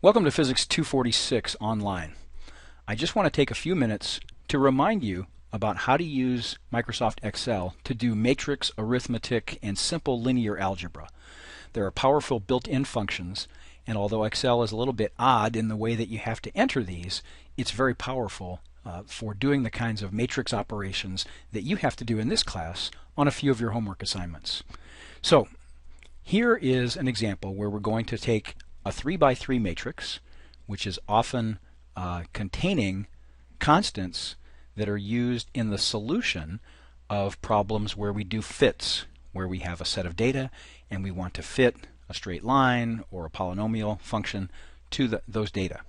Welcome to Physics 246 Online. I just want to take a few minutes to remind you about how to use Microsoft Excel to do matrix arithmetic and simple linear algebra. There are powerful built-in functions, and although Excel is a little bit odd in the way that you have to enter these, it's very powerful for doing the kinds of matrix operations that you have to do in this class on a few of your homework assignments. So here is an example where we're going to take a 3 by 3 matrix, which is often containing constants that are used in the solution of problems where we do fits, where we have a set of data and we want to fit a straight line or a polynomial function to those data.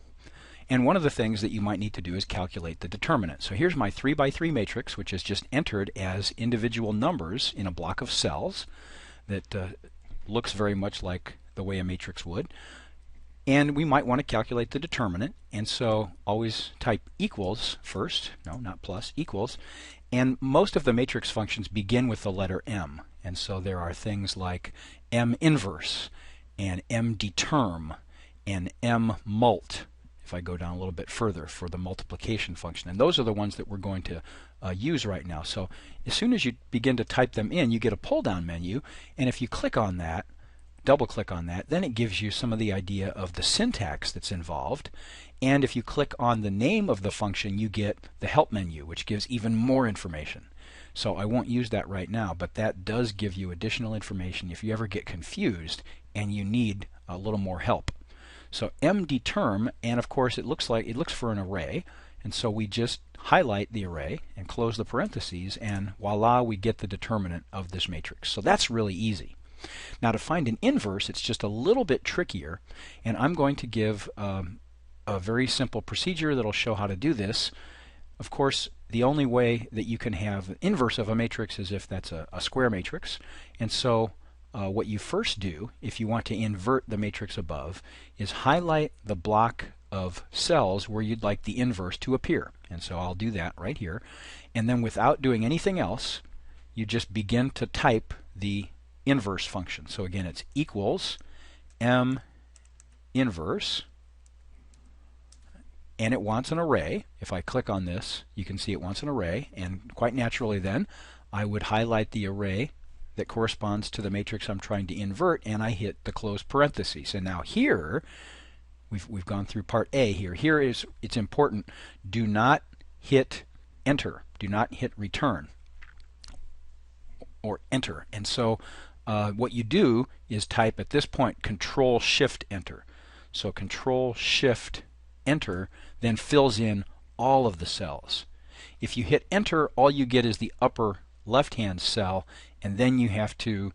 And one of the things that you might need to do is calculate the determinant. So here's my 3 by 3 matrix, which is just entered as individual numbers in a block of cells that looks very much like the way a matrix would. And we might want to calculate the determinant, and so always type equals first, no, not plus, equals. And most of the matrix functions begin with the letter M, and so there are things like M inverse, and M determ, and M mult, if I go down a little bit further for the multiplication function. And those are the ones that we're going to use right now. So as soon as you begin to type them in, you get a pull-down menu, and if you click on that, double-click on that, then it gives you some of the idea of the syntax that's involved. And if you click on the name of the function, you get the help menu, which gives even more information. So I won't use that right now, but that does give you additional information if you ever get confused and you need a little more help. So mdeterm, and of course it looks for an array, and so we just highlight the array and close the parentheses, and voila, we get the determinant of this matrix. So that's really easy. Now to find an inverse, it's just a little bit trickier, and I'm going to give a very simple procedure that'll show how to do this. Of course, the only way that you can have an inverse of a matrix is if that's a square matrix, and so what you first do, if you want to invert the matrix above, is highlight the block of cells where you'd like the inverse to appear. And so I'll do that right here, and then without doing anything else, you just begin to type the inverse function. So again, it's equals M inverse, and it wants an array. If I click on this, you can see it wants an array, and quite naturally then I would highlight the array that corresponds to the matrix I'm trying to invert, and I hit the close parentheses. And now here we've gone through part A here. Here it's important, do not hit enter, do not hit return or enter. And so what you do is type at this point Control Shift Enter. So Control Shift Enter then fills in all of the cells. If you hit enter, all you get is the upper left hand cell, and then you have to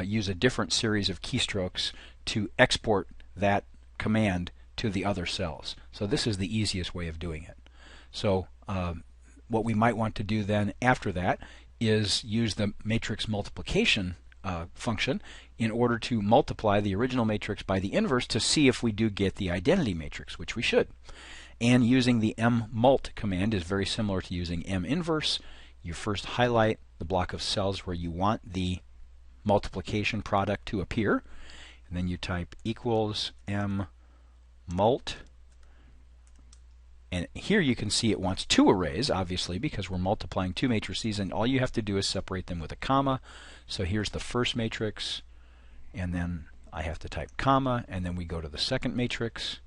use a different series of keystrokes to export that command to the other cells. So this is the easiest way of doing it. So what we might want to do then after that is use the matrix multiplication function in order to multiply the original matrix by the inverse to see if we do get the identity matrix, which we should. And using the mult command is very similar to using M inverse. You first highlight the block of cells where you want the multiplication product to appear, and then you type equals M mult. And here you can see it wants two arrays, obviously, because we're multiplying two matrices, and all you have to do is separate them with a comma. So here's the first matrix, and then I have to type comma, and then we go to the second matrix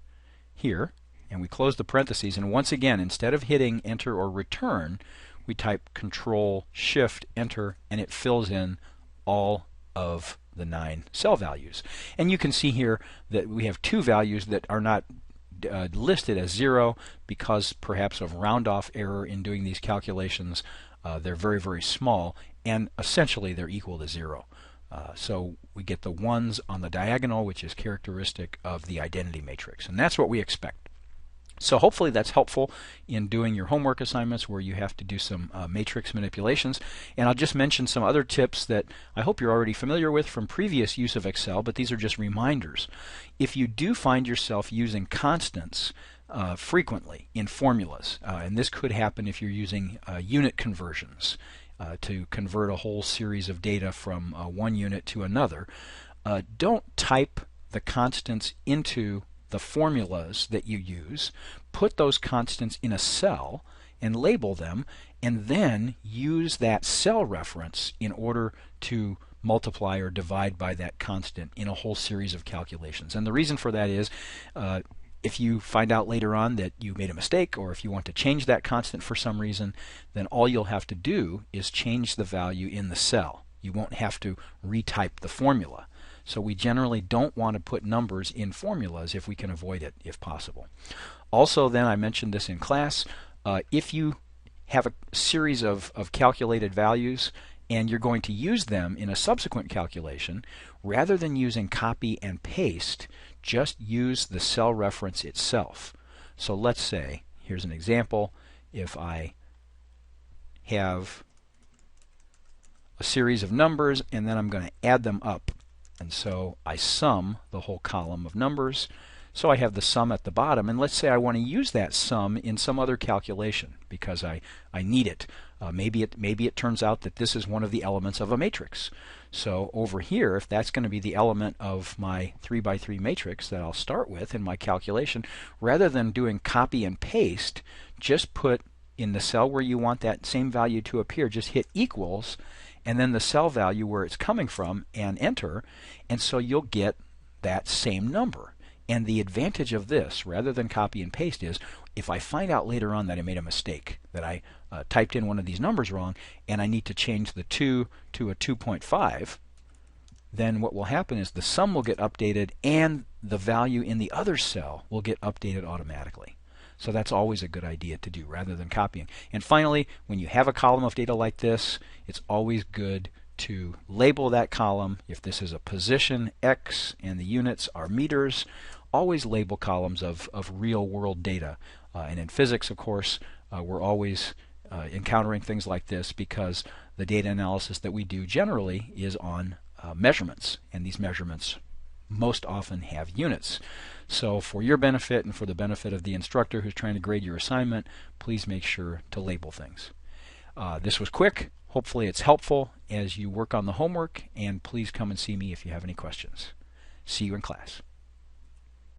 here, and we close the parentheses. And once again, instead of hitting enter or return, we type Control Shift Enter, and it fills in all of the 9 cell values. And you can see here that we have two values that are not listed as 0 because perhaps of round-off error in doing these calculations. They're very, very small, and essentially they're equal to 0. So we get the 1s on the diagonal, which is characteristic of the identity matrix, and that's what we expect. So hopefully that's helpful in doing your homework assignments where you have to do some matrix manipulations. And I'll just mention some other tips that I hope you're already familiar with from previous use of Excel, but these are just reminders. If you do find yourself using constants frequently in formulas, and this could happen if you're using unit conversions to convert a whole series of data from one unit to another, don't type the constants into the formulas that you use, put those constants in a cell and label them, and then use that cell reference in order to multiply or divide by that constant in a whole series of calculations. And the reason for that is if you find out later on that you made a mistake, or if you want to change that constant for some reason, then all you'll have to do is change the value in the cell. You won't have to retype the formula. So we generally don't want to put numbers in formulas if we can avoid it, if possible. Also then, I mentioned this in class, if you have a series of calculated values and you're going to use them in a subsequent calculation, rather than using copy and paste, just use the cell reference itself. So let's say, here's an example, if I have a series of numbers and then I'm going to add them up. And so I sum the whole column of numbers. So I have the sum at the bottom, and let's say I want to use that sum in some other calculation because I need it. Maybe it turns out that this is one of the elements of a matrix. So over here, if that's going to be the element of my 3 by 3 matrix that I'll start with in my calculation, rather than doing copy and paste, just put in the cell where you want that same value to appear, just hit equals, and then the cell value where it's coming from, and enter, and so you'll get that same number. And the advantage of this, rather than copy and paste, is if I find out later on that I made a mistake, that I typed in one of these numbers wrong, and I need to change the 2 to a 2.5, then what will happen is the sum will get updated and the value in the other cell will get updated automatically. So that's always a good idea to do rather than copying. And finally, when you have a column of data like this, it's always good to label that column. If this is a position X and the units are meters, always label columns of real world data. And in physics, of course, we're always encountering things like this because the data analysis that we do generally is on measurements, and these measurements most often have units. So for your benefit and for the benefit of the instructor who's trying to grade your assignment, please make sure to label things. This was quick. Hopefully it's helpful as you work on the homework, and please come and see me if you have any questions. See you in class.